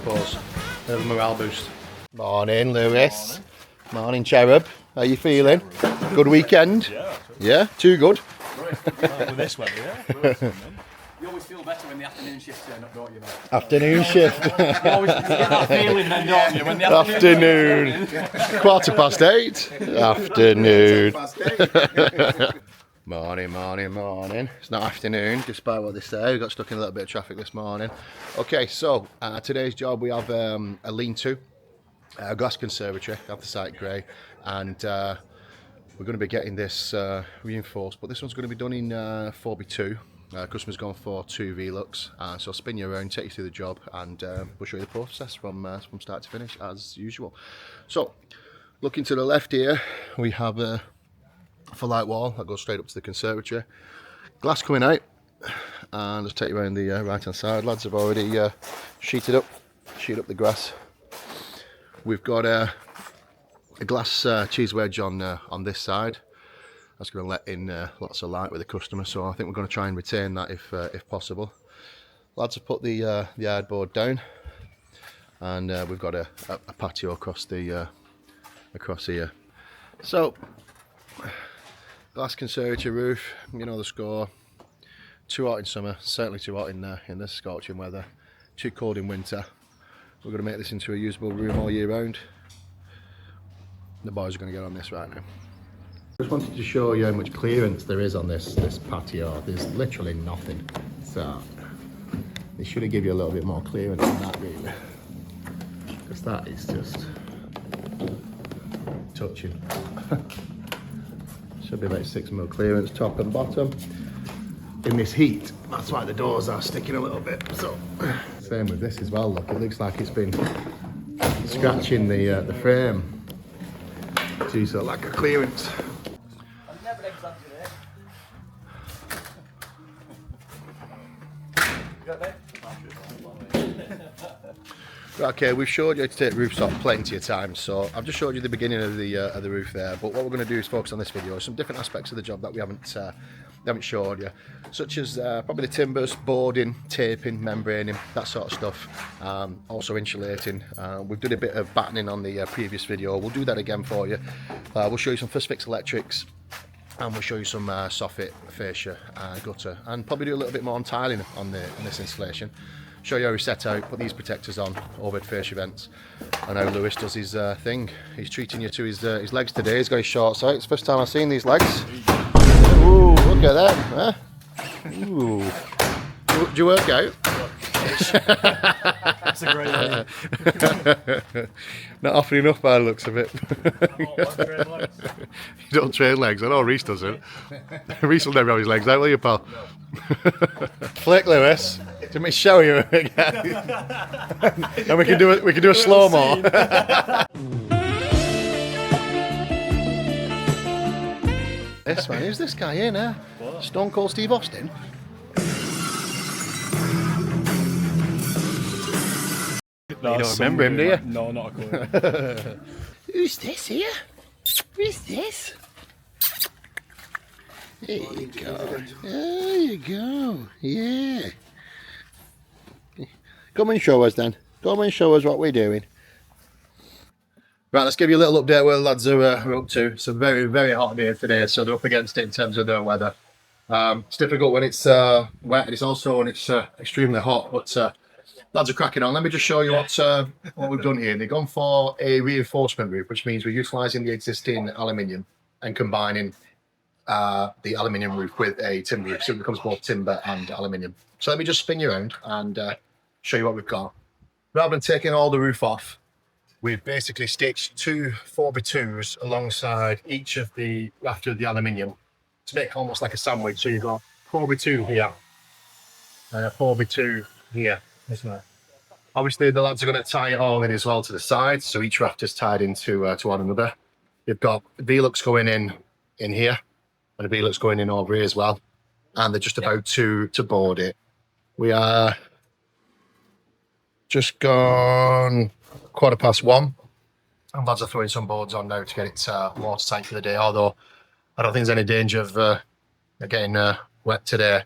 suppose. Bit of a morale boost. Morning, Lewis. Morning, Cherub. How you feeling? Good weekend? Yeah, too good. With this weather, yeah. You always feel better when the afternoon shift turn up, don't you, mate? Afternoon shift. You always get that feeling then, don't you? When the Afternoon. 8:15. Afternoon. Morning. It's not afternoon, despite what they say. We got stuck in a little bit of traffic this morning. Okay, so today's job we have a lean-to, a glass conservatory, anthracite grey, and we're going to be getting this reinforced, but this one's going to be done in 4x2. Customer's gone for 2 Velux, so I'll spin you around, take you through the job, and we'll show you the process from start to finish as usual. So, looking to the left here, we have a light wall that goes straight up to the conservatory. Glass coming out, and let's take you around the right hand side. Lads have already sheeted up the grass. We've got a glass cheese wedge on this side. That's going to let in lots of light with the customer, so I think we're going to try and retain that if possible. Lads have put the hardboard down, and we've got a patio across here. So, glass conservatory roof, you know the score. Too hot in summer, certainly too hot in this scorching weather. Too cold in winter. We're going to make this into a usable room all year round. The boys are going to get on this right now. Just wanted to show you how much clearance there is on this patio. There's literally nothing, so they should have given you a little bit more clearance than that, really, because that is just touching. Should be about 6 mm clearance top and bottom. In this heat, that's why the doors are sticking a little bit. So same with this as well. Look, it looks like it's been scratching the frame. Geez, a lack of clearance. Okay, we've showed you to take roofs off plenty of times, so I've just showed you the beginning of the roof there. But what we're going to do is focus on this video some different aspects of the job that we haven't showed you, such as probably the timbers, boarding, taping, membraning, that sort of stuff. Also insulating. We've done a bit of battening on the previous video. We'll do that again for you. We'll show you some first fix electrics, and we'll show you some soffit, fascia, gutter, and probably do a little bit more on tiling on this installation. Show you how we set out, put these protectors on, overhead fascia vents, and how Lewis does his thing. He's treating you to his legs today. He's got his shorts out. It's the first time I've seen these legs. Ooh, look at them. Huh? Ooh. Do you work out? That's a great idea. Not often enough by the looks of it. You don't train legs. I know Reece doesn't. Reece will never have his legs out, will you, pal? No. Flick, Lewis. Do you want me to show you again? And we can do a slow-mo. This man, who's this guy in there? Stone Cold Steve Austin? No, you don't remember him, do you? No, not a clue. Who's this here? Who's this? There you go. There you go. Yeah. Come and show us then. Come and show us what we're doing. Right, let's give you a little update where the lads are up to. It's a very, very hot day today, so they're up against it in terms of the weather. It's difficult when it's wet, and it's also when it's extremely hot, but lads are cracking on. Let me just show you what we've done here. They've gone for a reinforcement roof, which means we're utilising the existing aluminium and combining the aluminium roof with a timber roof, so it becomes both timber and aluminium. So let me just spin you around and show you what we've got. Rather than taking all the roof off, we've basically stitched 2 4x2s alongside each of the rafter of the aluminium to make almost like a sandwich. So you've got 4x2 here and a 4x2 here, isn't it? Obviously the lads are going to tie it all in as well to the sides, so each rafter's tied into to one another. You've got Velux going in here, and a Velux going in over here as well, and they're just about to board it. We are just gone 1:15, and lads are throwing some boards on now to get it watertight for the day, although I don't think there's any danger of getting wet today.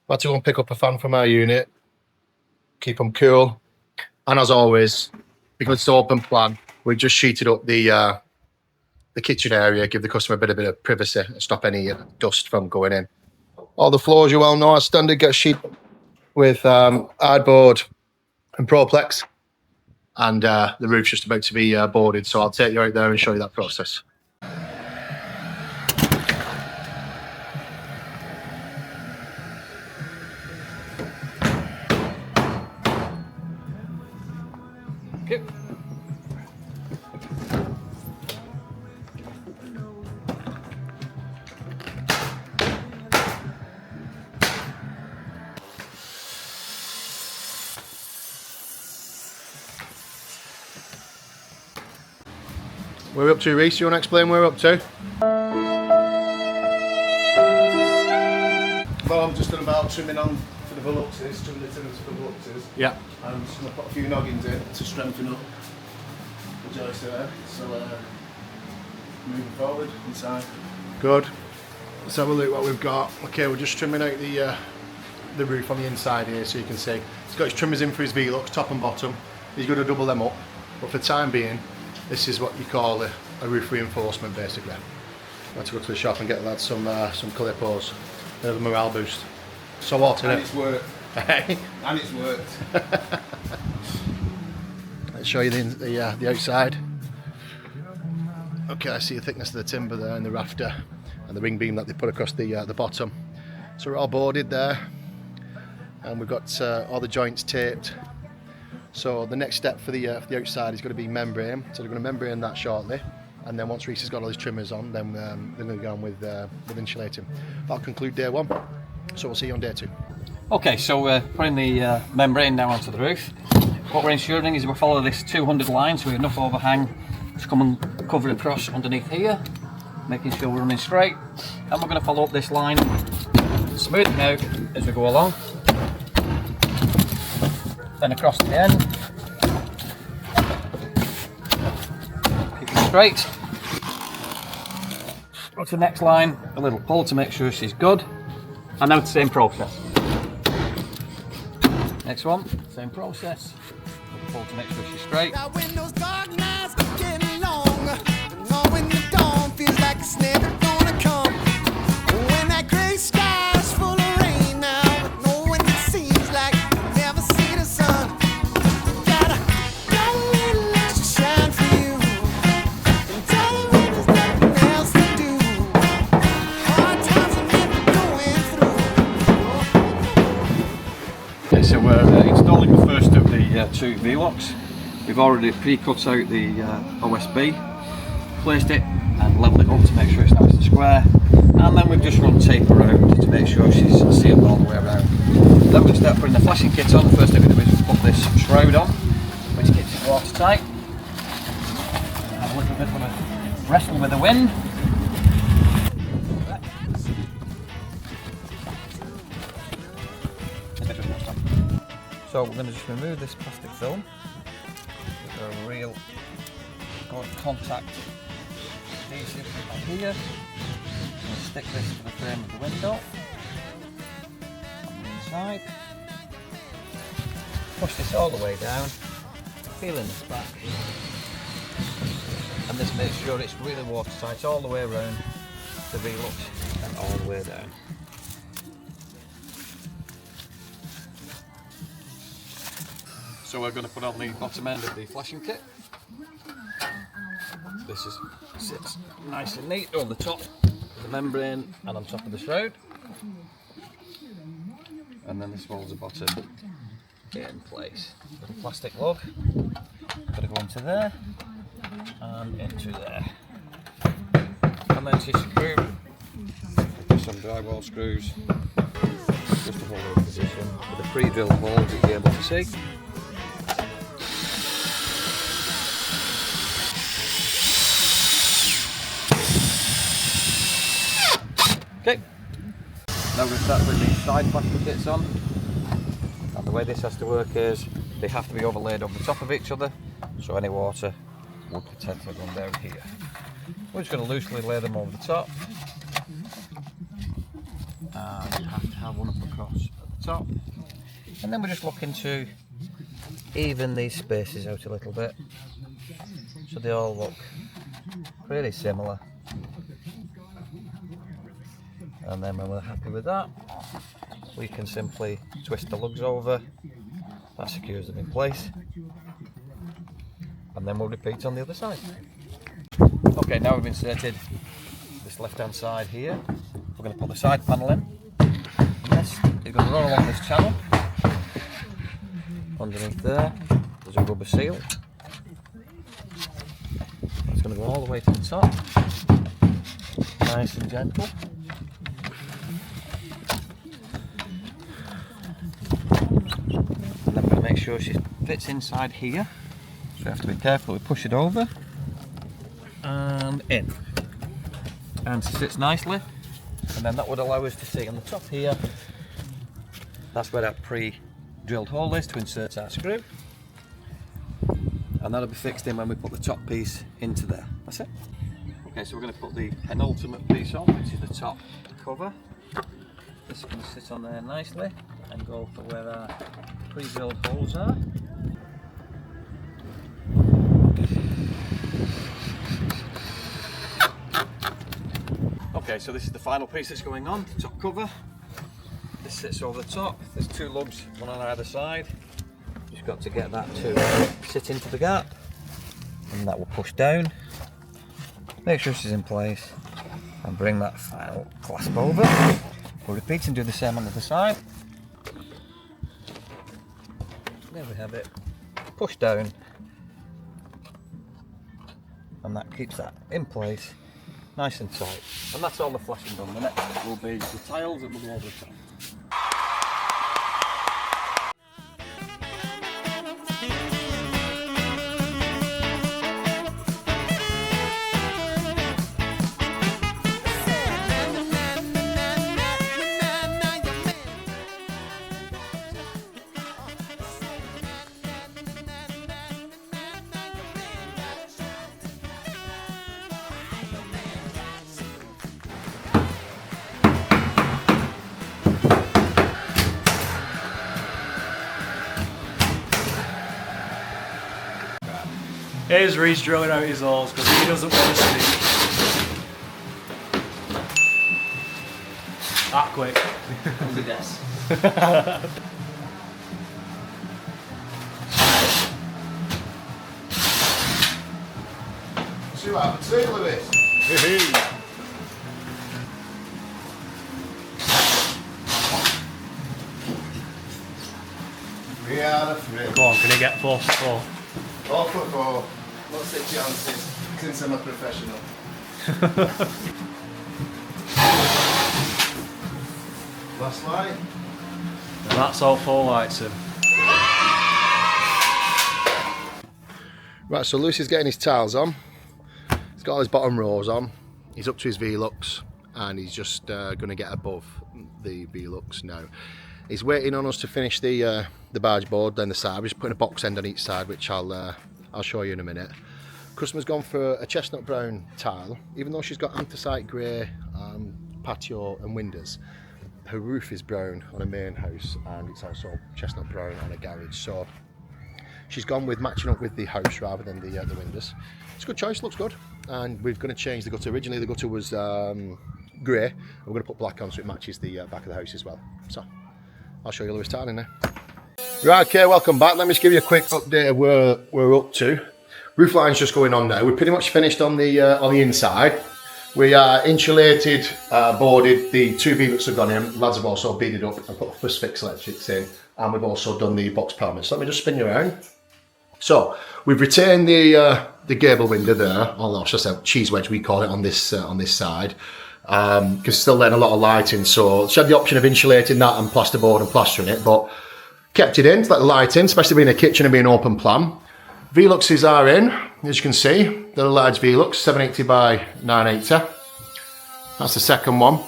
I had to go and pick up a fan from our unit, keep them cool, And as always, because it's open plan, we just sheeted up the kitchen area, give the customer a bit of privacy and stop any dust from going in. All the floors, you well know, are standard, get sheet with hardboard and Proplex. And the roof's just about to be boarded, so I'll take you out there and show you that process. Okay. We're up to, Reece, you want to explain where we're up to? Well, I'm just about trimming on for the Veluxes, trimming the timbers for the Veluxes. Yeah. I'm just going to put a few noggins in to strengthen up the joist there. So, moving forward, inside. Good. Let's have a look what we've got. Okay, we're just trimming out the roof on the inside here, so you can see. He's got his trimmers in for his Velux, top and bottom. He's going to double them up, but for the time being, this is what you call a roof reinforcement, basically. I had to go to the shop and get the lads some clippos. They're the morale boost. So what? And it's worked. And it's worked. Let's show you the outside. Okay, I see the thickness of the timber there and the rafter and the ring beam that they put across the bottom. So we're all boarded there, and we've got all the joints taped. So the next step for the outside is going to be membrane. So they're going to membrane that shortly, and then once Reece has got all his trimmers on, then they're going to go on with insulating. That'll conclude day one. So we'll see you on day two. Okay, so we're putting the membrane now onto the roof. What we're ensuring is we follow this 200 line, so we have enough overhang to come and cover it across underneath here, making sure we're running straight. And we're going to follow up this line, smooth it out as we go along. Then across to the end. Keep it straight. Go to the next line, a little pull to make sure she's good. And now it's the same process. Next one, same process. Little pull to make sure she's straight. Now when those dark nights get long, knowing the dawn feels like it's never gonna come. When that gray sky's full of rain now, knowing it seems like you'll never see the sun. Gotta little extra shine for you, and tell you when there's nothing else to do. Hard times are never going through. Okay, so we're installing the first of the two Velux. We've already pre-cut out the OSB, placed it and leveled it up to make sure it's nice and square, and then we've just run tape around to make sure she's sealed all the way around. Then we're going to start putting the flashing kit on. The first thing we're going to do is put this shroud on, which keeps it watertight. Have a little bit of a wrestle with the wind. So we're going to just remove this plastic film. With a real good contact adhesive on here. And stick this to the frame of the window on the inside. Push this all the way down, feeling this back, and this makes sure it's really watertight all the way around the Velux and all the way down. So we're going to put on the bottom end of the flashing kit. This sits nice and neat on the top of the membrane and on top of the shroud. And then this holds the bottom in place. The plastic lug, got to go into there and into there. And then tissue screw, just some drywall screws, just to hold it in position with a pre-drilled hole that you'll be able to see. Okay, now we're going to start putting these side plastic kits on, and the way this has to work is they have to be overlaid over the top of each other, so any water will potentially run down here. We're just going to loosely lay them over the top, and you have to have one up across at the top, and then we're just looking to even these spaces out a little bit so they all look pretty similar. And then when we're happy with that, we can simply twist the lugs over. That secures them in place. And then we'll repeat on the other side. Okay, now we've inserted this left hand side here. We're going to put the side panel in. This is going to run along this channel. Underneath there, there's a rubber seal. It's going to go all the way to the top. Nice and gentle. And then we're going to make sure she fits inside here. So we have to be careful, we push it over and in. And she sits nicely. And then that would allow us to see on the top here, that's where our pre-drilled hole is to insert our screw. And that'll be fixed in when we put the top piece into there. That's it. Okay, so we're going to put the penultimate piece on, which is the top cover. This is going to sit on there nicely and go for where our pre-drilled holes are. Okay, so this is the final piece that's going on, the top cover. This sits over the top. There's two lugs, one on either side. Just got to get that to sit into the gap, and that will push down. Make sure she's in place, and bring that final clasp over. We'll repeat and do the same on the other side. There we have it. Push down, and that keeps that in place, nice and tight. And that's all the flashing done. The next will be the tiles that will go over the top. Here's Reece drilling out his holes because he doesn't want to see. That quick. I guess. See what happened to Lewis? We are the three. Go on, can he get 4-4? 4-4. What's the chances? Since I'm a professional. Last light. And that's all 4 lights in. Right, so Lewis is getting his tiles on. He's got all his bottom rows on. He's up to his Velux, and he's just going to get above the Velux now. He's waiting on us to finish the barge board down the side. We're just putting a box end on each side, which I'll show you in a minute. Customer's gone for a chestnut brown tile. Even though she's got anthracite grey patio and windows, her roof is brown on a main house, and it's also chestnut brown on a garage. So she's gone with matching up with the house rather than the windows. It's a good choice, looks good. And we're going to change the gutter. Originally the gutter was grey. We're going to put black on so it matches the back of the house as well. So I'll show you Lewis tiling now. Right, okay, welcome back. Let me just give you a quick update of where we're up to. Roof line's just going on now. We're pretty much finished on the inside. We insulated, boarded, the 2 Velux have gone in. Lads have also beaded up and put first fix electrics in, and we've also done the box pelmets. So let me just spin you around. So we've retained the gable window there, or it's just a cheese wedge we call it on this side. Because still letting a lot of light in, so she had the option of insulating that and plasterboard and plastering it, but kept it in to let the light in, especially being a kitchen and being open plan. Veluxes are in, as you can see. They're a large Velux, 780 by 980. That's the second one.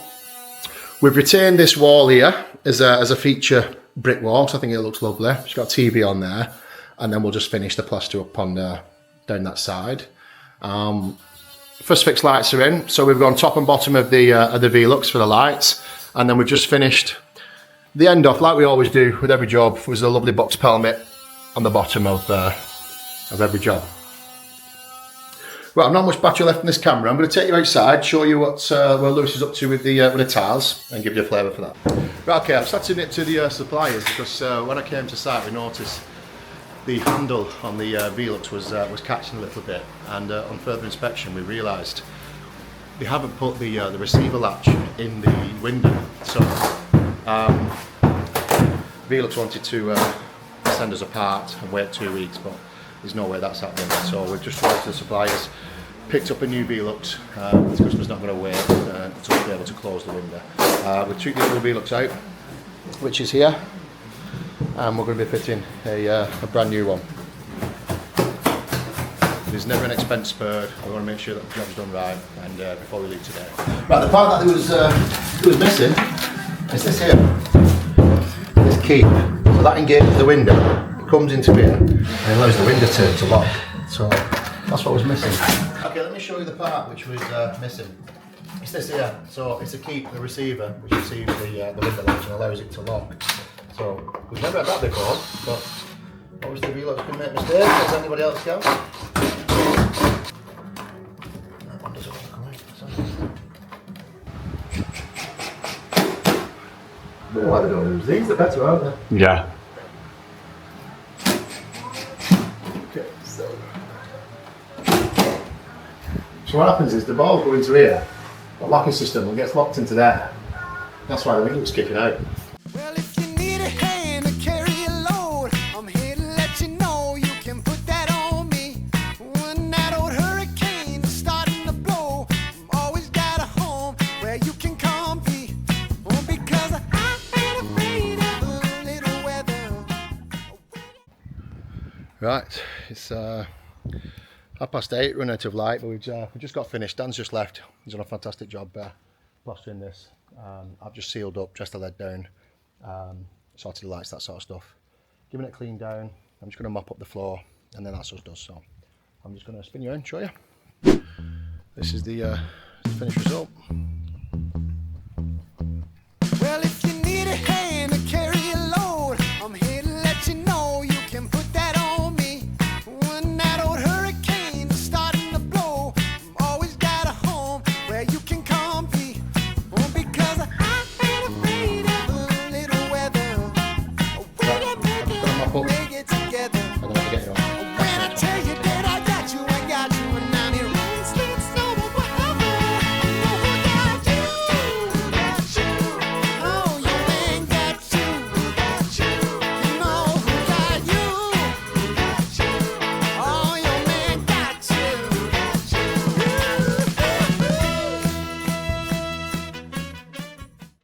We've retained this wall here as a feature brick wall, so I think it looks lovely. She's got a TV on there, and then we'll just finish the plaster up on down that side. First fix lights are in, so we've gone top and bottom of the Velux for the lights, and then we've just finished the end off like we always do with every job. Was a lovely box pelmet on the bottom of every job. Right, I've not much battery left in this camera. I'm going to take you outside, show you what Lewis is up to with the tiles, and give you a flavour for that. Right, okay, I've started to it to the suppliers because when I came to site, we noticed the handle on the Velux was catching a little bit, and on further inspection, we realised they haven't put the receiver latch in the window. So Velux wanted to send us a part and wait 2 weeks, but there's no way that's happening. So we've just gone to the suppliers, picked up a new Velux. The customer's not going to wait to be able to close the window. We took the other Velux out, which is here, and we're going to be fitting a brand new one. There's never an expense spared. We want to make sure that the job's done right, and before we leave today. Right, the part that was missing is this here, this key. So that engages the window, it comes into here, and it allows the window to lock. So that's what was missing. Okay, let me show you the part which was missing. It's this here. So it's a key, the receiver, which receives the window latch and allows it to lock. So we've never had that before, but obviously Velux can make mistakes, as anybody else can. That one doesn't look right. Why they don't use these? They're better, aren't they? Yeah. Okay, so what happens is the ball will go into here, the locking system gets locked into there. That's why the ring was kicking out. Well, if you need a hand to carry a load, I'm here to let you know you can put that on me. When that old hurricane is starting to blow, I've always got a home where you can come be. Oh, because I ain't afraid of a little weather. Right, it's 8:30, run out of light, but we've just got finished. Dan's just left. He's done a fantastic job plastering this. I've just sealed up, dressed the lead down, sorted the lights, that sort of stuff. Giving it a clean down. I'm just going to mop up the floor, and then that's us done. So I'm just going to spin you around, show you. This is the finished result. Well, if you need a hand to carry a load, I'm here to let you know you can put that on me. When that old hurricane is starting to blow, I've always got a home where you can come be. Oh, because I ain't afraid of a little weather. I'm just going to mop up. Make it together. I'm going to have to get you on.